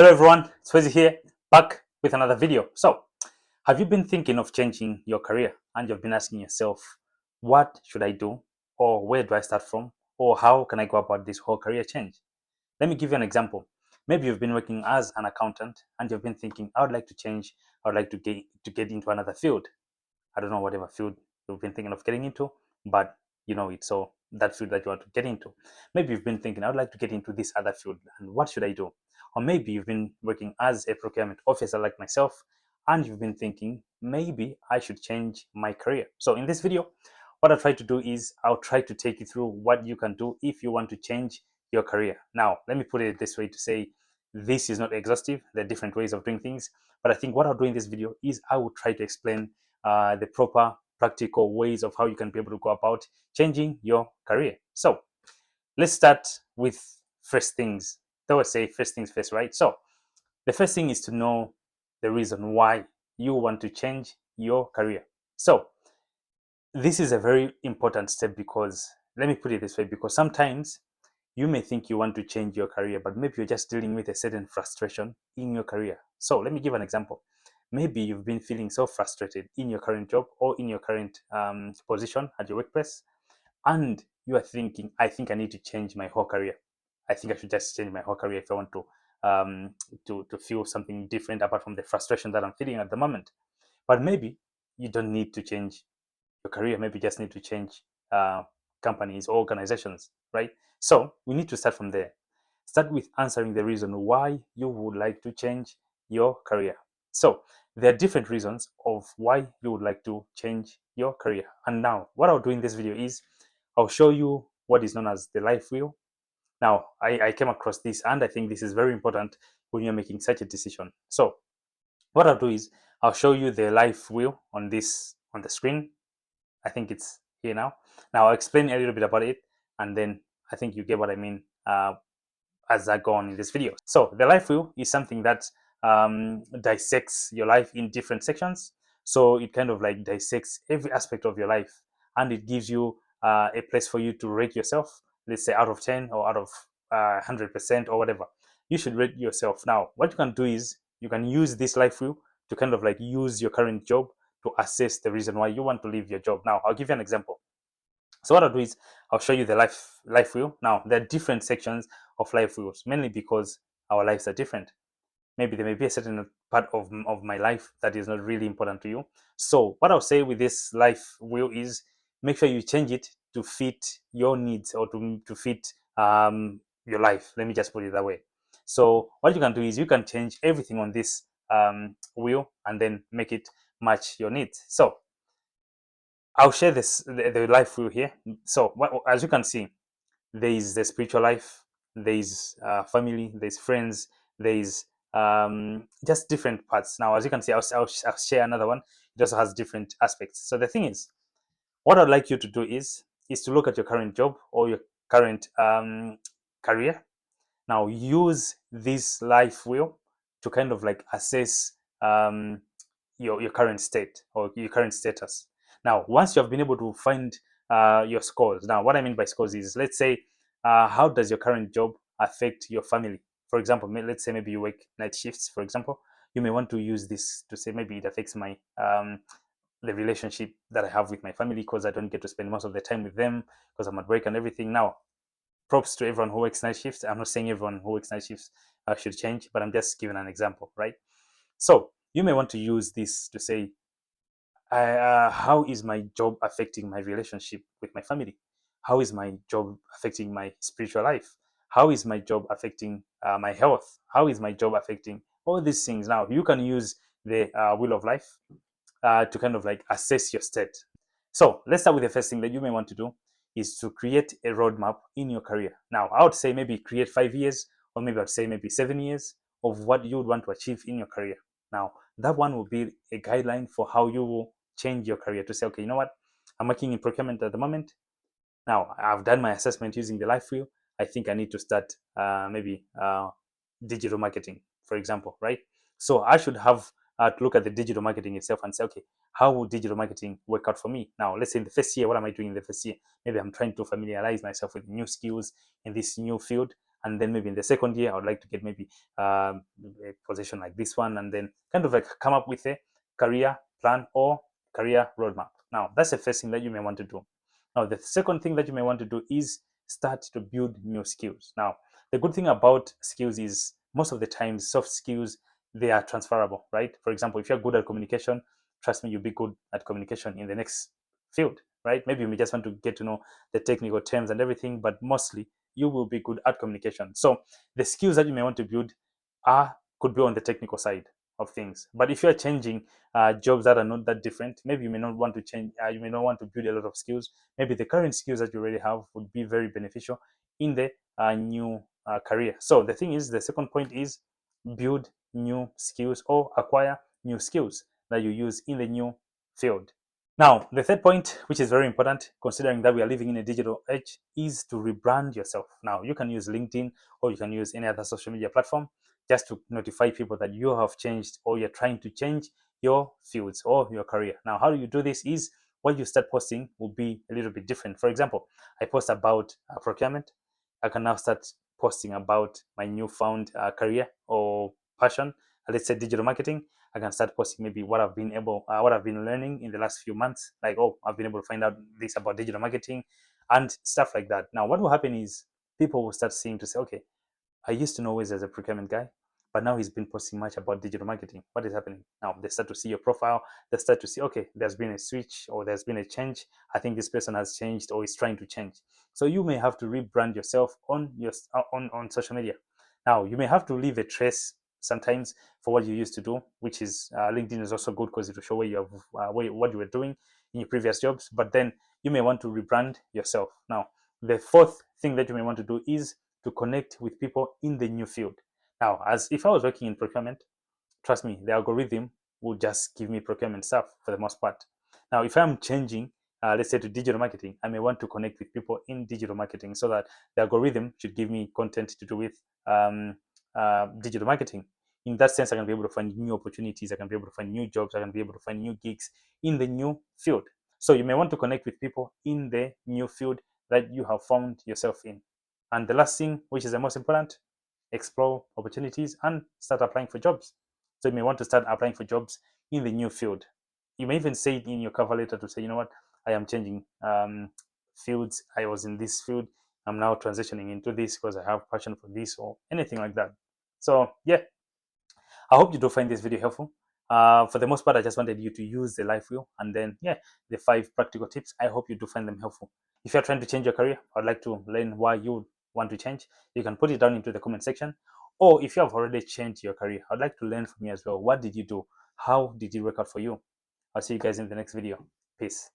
Hello everyone, Swezi here, back with another video. So, have you been thinking of changing your career and you've been asking yourself, what should I do? Or where do I start from? Or how can I go about this whole career change? Let me give you an example. Maybe you've been working as an accountant and you've been thinking, I would like to change, I would like to get into another field. I don't know whatever field you've been thinking of getting into, but you know it. So that field that you want to get into. Maybe you've been thinking, I would like to get into this other field, and what should I do? Or maybe you've been working as a procurement officer like myself, and you've been thinking, maybe I should change my career. So in this video, what I'll try to do is I'll try to take you through what you can do if you want to change your career. Now, let me put it this way to say this is not exhaustive. There are different ways of doing things, but I think what I'll do in this video is I will try to explain the proper practical ways of how you can be able to go about changing your career. So let's start with first things. They always say first things first, right? So the first thing is to know the reason why you want to change your career. So this is a very important step because let me put it this way, because sometimes you may think you want to change your career, but maybe you're just dealing with a certain frustration in your career. So let me give an example. Maybe you've been feeling so frustrated in your current job or in your current position at your workplace, and you are thinking, I think I need to change my whole career. I think I should just change my whole career if I want to feel something different apart from the frustration that I'm feeling at the moment. But maybe you don't need to change your career. Maybe you just need to change uh, companies or organizations, right? So we need to start from there. Start with answering the reason why you would like to change your career. So there are different reasons of why you would like to change your career. And now what I'll do in this video is I'll show you what is known as the life wheel. Now I came across this and I think this is very important when you're making such a decision. So what I'll do is I'll show you the life wheel on the screen. I think it's here now. Now I'll explain a little bit about it, and then I think you get what I mean as I go on in this video. So the life wheel is something that dissects your life in different sections. So it kind of like dissects every aspect of your life, and it gives you a place for you to rate yourself. Let's say out of 10 or out of 100% or whatever. You should rate yourself. Now, what you can do is you can use this life wheel to kind of like use your current job to assess the reason why you want to leave your job. Now, I'll give you an example. So what I'll do is I'll show you the life wheel. Now, there are different sections of life wheels, mainly because our lives are different. Maybe there may be a certain part of my life that is not really important to you. So what I'll say with this life wheel is make sure you change it to fit your needs or to fit your life. Let me just put it that way. So what you can do is you can change everything on this wheel and then make it match your needs. So I'll share the life wheel here. So as you can see, there is the spiritual life, there is family, there's friends, there is just different parts. Now, as you can see, I'll share another one. It also has different aspects. So the thing is, what I'd like you to do is to look at your current job or your current career. Now, use this life wheel to kind of like assess your current state or your current status. Now, once you have been able to find your scores, now what I mean by scores is, let's say, how does your current job affect your family? For example, let's say maybe you work night shifts. For example, you may want to use this to say maybe it affects my the relationship that I have with my family because I don't get to spend most of the time with them because I'm at work and everything. Now, props to everyone who works night shifts. I'm not saying everyone who works night shifts should change, but I'm just giving an example, right? So you may want to use this to say, how is my job affecting my relationship with my family? How is my job affecting my spiritual life? How is my job affecting my health? How is my job affecting all these things? Now, you can use the wheel of life to kind of like assess your state. So let's start with the first thing that you may want to do is to create a roadmap in your career. Now, I would say maybe create 5 years, or maybe I'd say maybe 7 years of what you would want to achieve in your career. Now, that one will be a guideline for how you will change your career to say, okay, you know what? I'm working in procurement at the moment. Now, I've done my assessment using the life wheel. I think I need to start maybe digital marketing, for example, right? So I should have to look at the digital marketing itself and say, okay, how will digital marketing work out for me? Now, let's say in the first year, what am I doing in the first year? Maybe I'm trying to familiarize myself with new skills in this new field. and then maybe in the second year I would like to get maybe a position like this one, and then kind of like come up with a career plan or career roadmap. Now that's the first thing that you may want to do. Now the second thing that you may want to do is start to build new skills. Now the good thing about skills is most of the times soft skills, they are transferable, right? For example, if you're good at communication, trust me, you'll be good at communication in the next field, right? Maybe you may just want to get to know the technical terms and everything, but mostly you will be good at communication. So the skills that you may want to build could be on the technical side of things. But if you're changing jobs that are not that different, maybe you may not want to change. You may not want to build a lot of skills. Maybe the current skills that you already have would be very beneficial in the new career. So the thing is, the second point is build new skills or acquire new skills that you use in the new field. Now, the third point, which is very important, considering that we are living in a digital age, is to rebrand yourself. Now, you can use LinkedIn or you can use any other social media platform just to notify people that you have changed or you're trying to change your fields or your career. Now, how do you do this is what you start posting will be a little bit different. For example, I post about procurement. I can now start posting about my newfound career or passion. Let's say digital marketing. I can start posting maybe what I've been learning in the last few months. Like, oh, I've been able to find out this about digital marketing and stuff like that. Now, what will happen is people will start seeing to say, okay, I used to know Wiz as a procurement guy, but now he's been posting much about digital marketing. What is happening? Now they start to see your profile. They start to see, okay, there's been a switch or there's been a change. I think this person has changed or is trying to change. So you may have to rebrand yourself on your on social media. Now you may have to leave a trace sometimes for what you used to do, which is LinkedIn is also good because it will show where you have what you were doing in your previous jobs. But then you may want to rebrand yourself. Now the fourth thing that you may want to do is to connect with people in the new field. Now, as if I was working in procurement, trust me, the algorithm will just give me procurement stuff for the most part. Now, if I'm changing, let's say to digital marketing, I may want to connect with people in digital marketing so that the algorithm should give me content to do with digital marketing. In that sense, I can be able to find new opportunities. I can be able to find new jobs. I can be able to find new gigs in the new field. So you may want to connect with people in the new field that you have found yourself in. And the last thing, which is the most important, explore opportunities and start applying for jobs. So you may want to start applying for jobs in the new field. You may even say it in your cover letter to say, you know what, I am changing fields. I was in this field. I'm now transitioning into this because I have passion for this or anything like that. So yeah, I hope you do find this video helpful. For the most part, I just wanted you to use the life wheel and then, yeah, the 5 practical tips. I hope you do find them helpful. If you're trying to change your career, I'd like to learn why you want to change. You can put it down into the comment section. Or if you have already changed your career, I'd like to learn from you as well. What did you do? How did it work out for you? I'll see you guys in the next video. Peace.